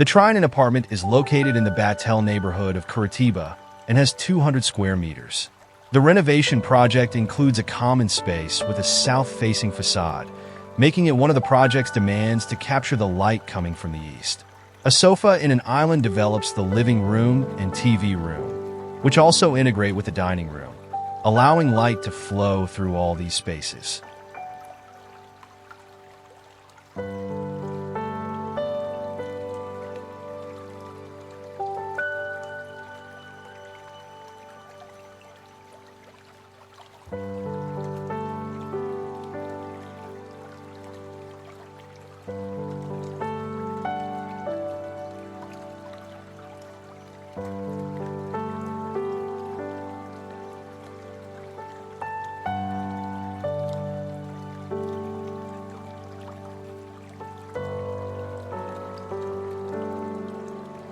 The Trianon apartment is located in the Batel neighborhood of Curitiba and has 200 square meters. The renovation project includes a common space with a south-facing facade, making it one of the project's demands to capture the light coming from the east. A sofa in an island develops the living room and TV room, which also integrate with the dining room, allowing light to flow through all these spaces.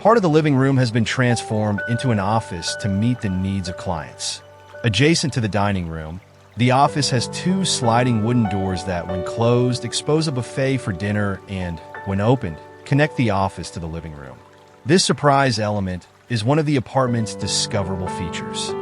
Part of the living room has been transformed into an office to meet the needs of clients. Adjacent to the dining room, the office has two sliding wooden doors that, when closed, expose a buffet for dinner and, when opened, connect the office to the living room. This surprise element is one of the apartment's discoverable features.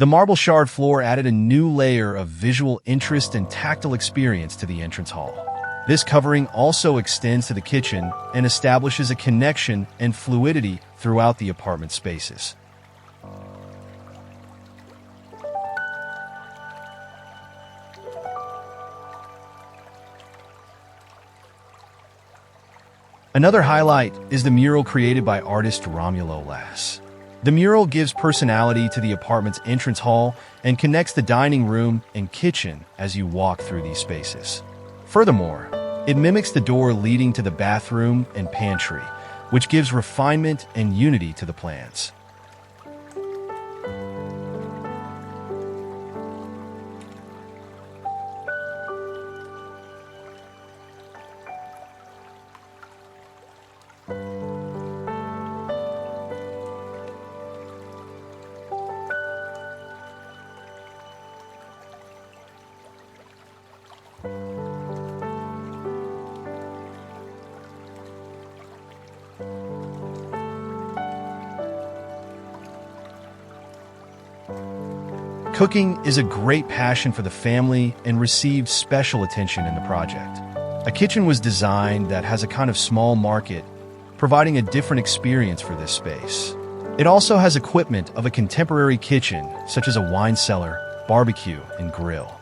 The marble shard floor added a new layer of visual interest and tactile experience to the entrance hall. This covering also extends to the kitchen and establishes a connection and fluidity throughout the apartment spaces. Another highlight is the mural created by artist Rômulo Lass. The mural gives personality to the apartment's entrance hall and connects the dining room and kitchen as you walk through these spaces. Furthermore, it mimics the door leading to the bathroom and pantry, which gives refinement and unity to the plans. Cooking is a great passion for the family and received special attention in the project. A kitchen was designed that has a kind of small market, providing a different experience for this space. It also has equipment of a contemporary kitchen, such as a wine cellar, barbecue, and grill.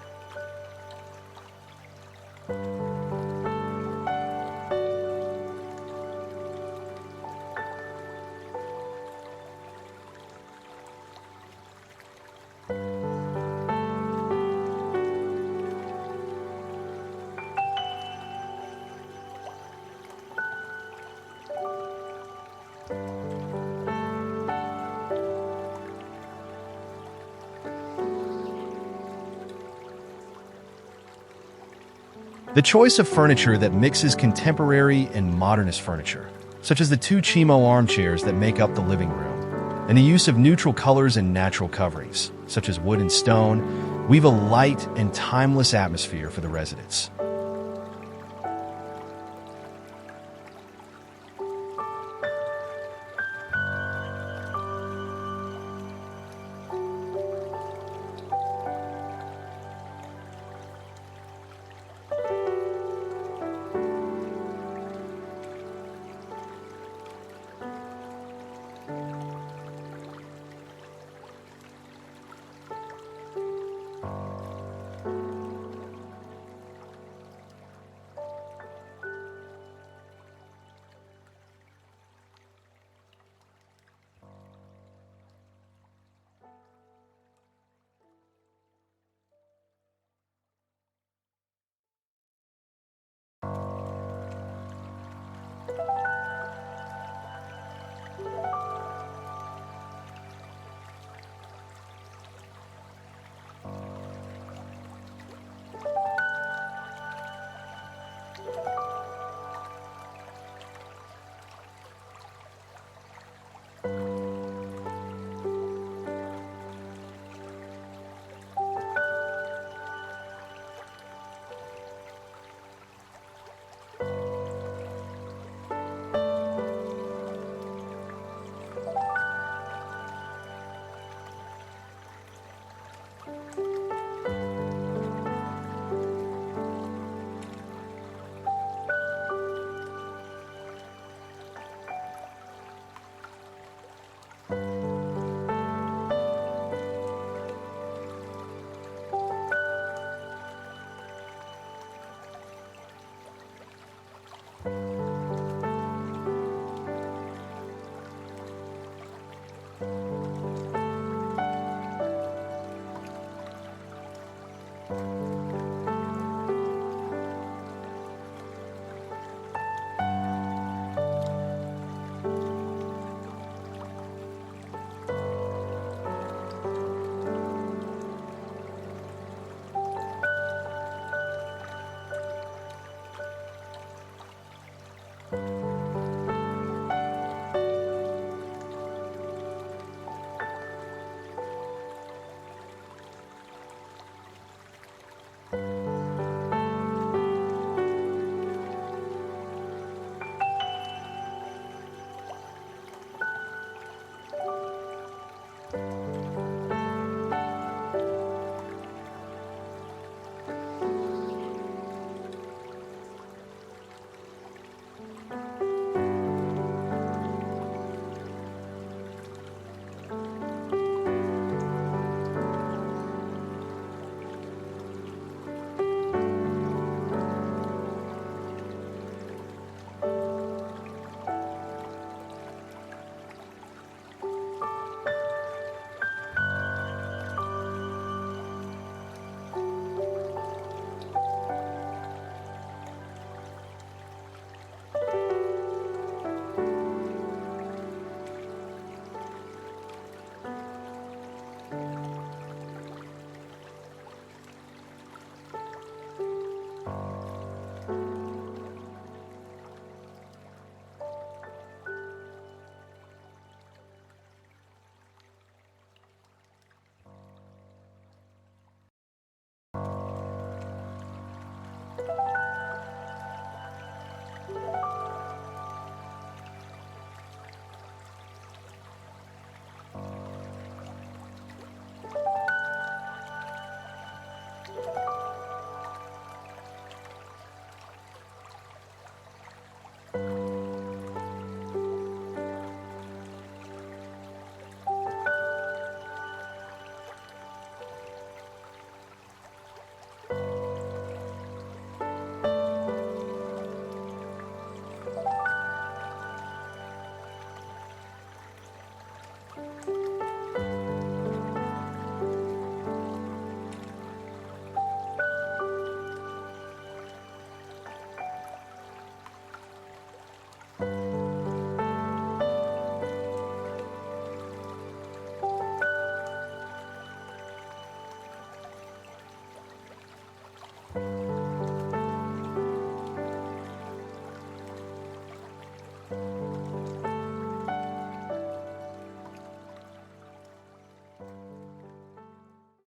The choice of furniture that mixes contemporary and modernist furniture, such as the two Chimo armchairs that make up the living room, and the use of neutral colors and natural coverings, such as wood and stone, weave a light and timeless atmosphere for the residents.